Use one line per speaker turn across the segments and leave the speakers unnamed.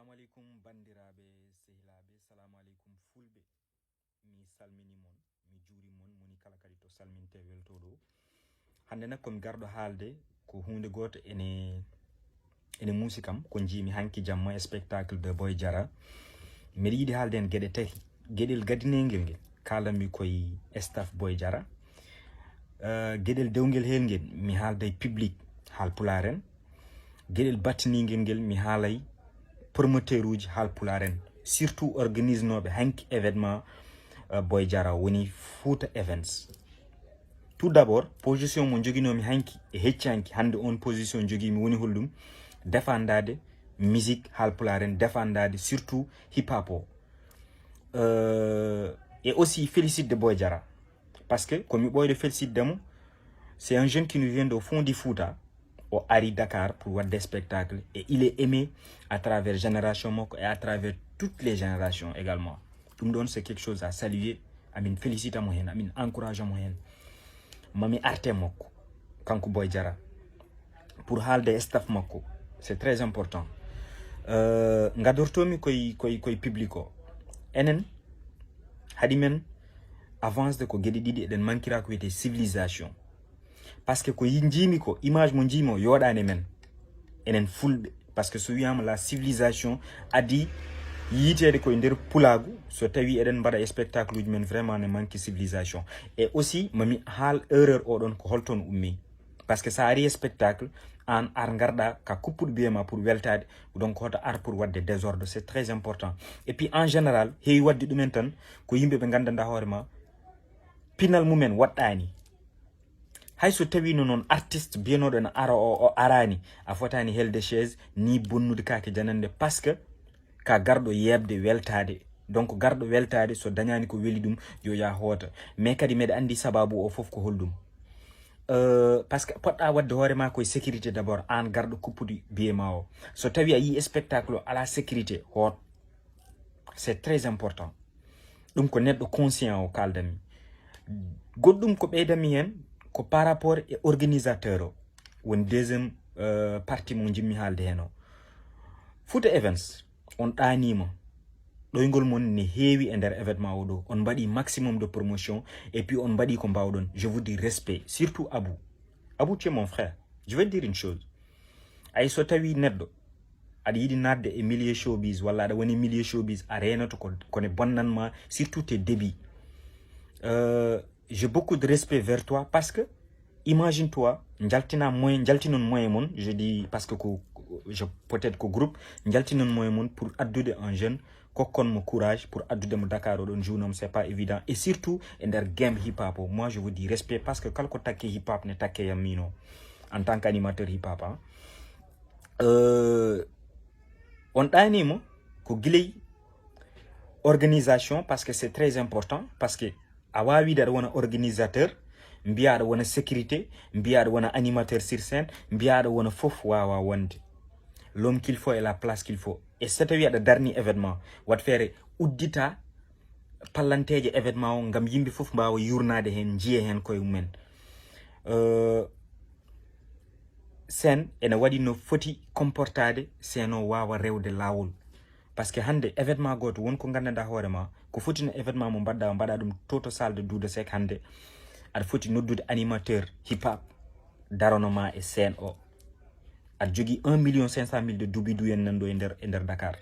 Assalamu alaikum bandiraɓe sehilaɓe, salamu alaikum fulɓe. Mi salmini mon, mi juuri mon, moni kala kadi to salminte weltoɗo. Hande nak komi garɗo haalde ko hunde goto ene musikam ko jimi hanki jamma e spectacle de Boy Diarra. Miɗa yiɗi haalde en gueɗe tati. Gueɗel gadinengel ngel kalanmi koye staff Boy Diarra. Gueɗel dewgel helngel mi haalday public haalpularen. Gueɗel battiningel ngel mi haalay promoteur uji haalpularen, surtout organisnoɓe hanki événement Boy Diarra woni Fouta Events. Tout d'abord position mo joguinomi hanki e heccanki hande on position joguimi woni hollum defandade musique haalpularen, defandade surtout hip hop o. Et aussi félicite de Boy Diarra parce que comme mi ɓoyde félicite demo, c'est un jeune qui nous vient au fond du Fouta au Ari Dakar pour voir des spectacles et il est aimé à travers Génération Moko et à travers toutes les générations également. Tout me donne c'est quelque chose à saluer. Amin félicite mo hen, amin encourage mo hen. Mami arte moko kanko Boy Diarra pour halde staff moko, c'est très important. Ngadortomi koy public o. Enen hadi men avance de ko gueɗe ɗiɗi eɗen mankira ko wiyete civilisation. Parce que ko jimi ko image mo jimi o yoɗani men enen fulɓe, parce que so wiyama la civilisation adi yitede koye nder pulagu so tawi eɗen mbaɗa spectacle uji men vraiment ne manque civilisation. Et aussi mami haal erreur oɗon ko holton ummi, parce que sa ari spectacle an ar garɗa ka kuppuɗo biyema pour weltade, donc hoto ar pour wadde désordre, c'est très important. Et puis en général heewi wadde ɗumen tan ko yimɓe ɓe gandanda hoorema pinal mumen waɗɗani. Hay so tawino non artiste bienoɗo ene ara o arani a fotani helde chaise ni bonnude kake janande, parce que ka garɗo yebde weltade. Donc garɗo weltade so dañani ko weli ɗum yo ya hoota. Mais kadi meɗa andi sababu o foof ko holɗum. Parce que poɗɗa wadde hoorema koye sécurité d'abord an garɗo kuppude biyema o. So tawi a yi spectacle o ala sécurité hoot, c'est très important. Ɗum ko neɗɗo conscient o kaldami. Goɗɗum ko ɓeydami hen ko par rapport e organisateur o woni deuxième partie mo jimmi haalde hen o. Fouta Events on ɗanima ɗoygol mon ne heewi e nder événement o ɗo, on mbaɗi maximum de promotion et puis on mbaɗi ko mbawɗon. Je vous dis respect, surtout Abou tu es mon frère. Je vais te dire une chose, ay so tawi neɗɗo aɗa yiɗi nadde e milieu showbiz walla aɗa woni milieu showbiz a renoto kone bonnanma surtout tes débuts. J'ai beaucoup de respect vers toi parce que imagine-toi jaltinon moyen mon, je dis parce que peut-être que groupe jaltinon moyen mon pour addude un jeune kokkon mo courage pour addude mo Dakar oɗon journum, c'est pas évident. Et surtout e nder game hip hop o, moi je vous dis respect parce que kala ko takke hip hop ne takke yam mino en tant qu'animateur hip hop. On ɗanimo ko guiley organisation parce que c'est très important, parce que a wawi aɗa wona organisateur, mbiya aɗa wona sécurité, mbiya aɗa wona animateur sur scène, mbiya aɗa wona foof wawa wonde. L'homme qu'il faut et la place qu'il faut. Et so tawi aɗa darni événement wat feere uddita pallanteje événement o ngam yimɓe foof mbawa yurnade hen, jiya hen koye mumen. Scène ene waɗi no foti comportade scène o wawa rewde lawol. Parce que hande événement goto wonko gandanɗa hoorema ko foti no événement mo mbaɗa ɗum toto salle de Douda Seck hande aɗa foti noddude animateur hip hop daronoma e scène o. Aɗa jogui 1,500,000 de dubidu en nan ɗo e nder Dakar.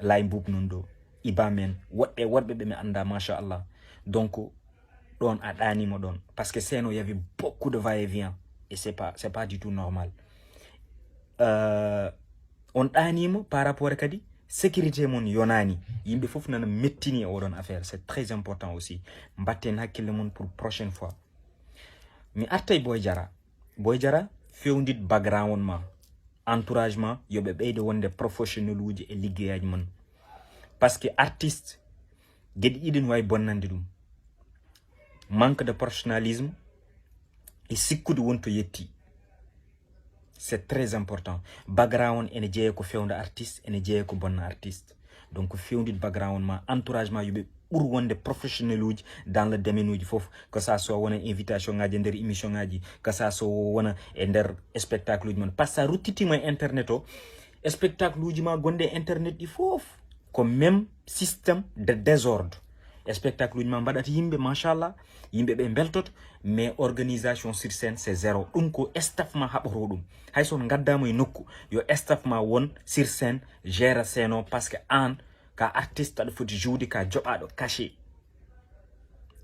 Lay Mboub non ɗo, Iba men, woɗɓe ɓe mi anda machallah. Donc ɗon a ɗanimo ɗon parce que scène o y avait beaucoup de va-et-vient et c'est pas du tout normal. On ɗanimo par rapport kadi sécurité mon yonani, yimɓe fof nana mettini oɗon affaire, c'est très important aussi. Mbatten hakkille mon pour prochaine fois. Mi artay Boy Diarra fewndit background ma, entourage ma yoɓe ɓeyde wonde professionnel uji e liggeyaji mon. Parce que artiste gueɗe ɗiɗi no wawi bonnande ɗum, manque de professionnalisme et sikkude wonto yetti. C'est très important. Background ene jeeya ko fewda artiste, ene jeeya ko bonna artiste. Donc fewndit background ma, entourage ma yoɓe ɓuur wonde professionnel uji dans le domaine uji foof, que ça soit wona invitation ngaji e nder émission ngaji, que ça soit wona e nder spectacle uji mon. Par ce que sa ruttitimo e internet o spectacle uji ma gonde internet di fof ko même système de désordre spectacle uji ma mbaɗata yimɓe machallah yimɓe ɓe beltoto mais organisation sur scène c'est zéro ɗum ko staff ma haɓoro ɗum hay son gaddama e nokku yo staff ma won sur scène gère scène o parce que an ka artiste aɗa foti joude ka joɓaɗo caché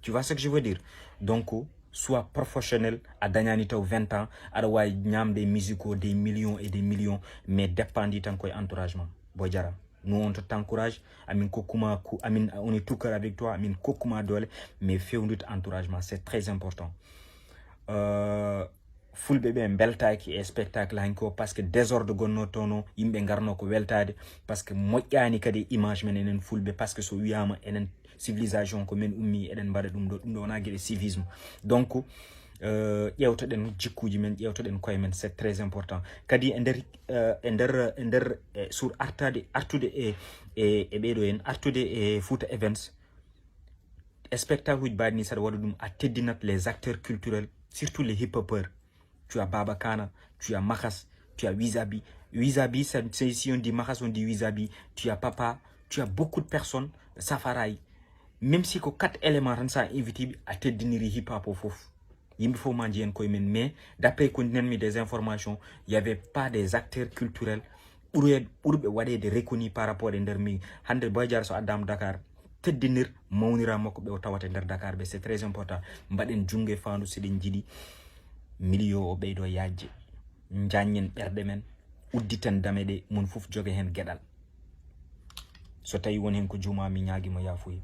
tu vois ce que je veux dire donc soit professionnel à dañani taw 20 ans aɗa wawi ñamde musique des millions et des millions mais dépendit tan koye entouragement boy jaram nous on t'encourage amin kokkuma amin on est tout cœur avec toi amin kokkuma dole mais fewndut encouragement c'est très important fulɓe ɓe beltaki e spectacle hanko parce que désordre gonno tono yimɓe garno ko weltade parce que moƴƴani kadi image men enen fulɓe parce que so wiyama enen civilisation ko men ummi eɗen mbaɗa ɗum ɗo wona gueɗe civisme donc ƴewtoɗen jikkuji men ƴewtoɗen koye men c'est très important kadi e nder sur artude e ɓeɗo en artude e Fouta Events spectacle uji mbaɗi ni saɗa waɗa ɗum a teddinat les acteurs culturels surtout les hip-hopeurs tu as Baba Kana, tu as Makas, tu as Wizabi. Wizabi, si on dit Makas, on dit Wizabi. Tu as Papa, tu as beaucoup de personnes, Safarai. Même si que 4 éléments sont invités à te donner hip-hop au fouf. Il me faut manger un coïmen. Mais d'après qu'on a mis des informations, il n'y avait pas des acteurs culturels pour des reconnus par rapport à l'endermi. Hande Boyjar so Adam Dakar. Te dinir mawnira mako be tawata der Dakar be c'est très important. Mbaden junge fandu sidin jidi. Milio o ɓeydo yajje jañen ɓerde men udditen dameɗe mun fof joge hen gueɗal so tawi woni hen ko juuma mi ñaguimo yafuyi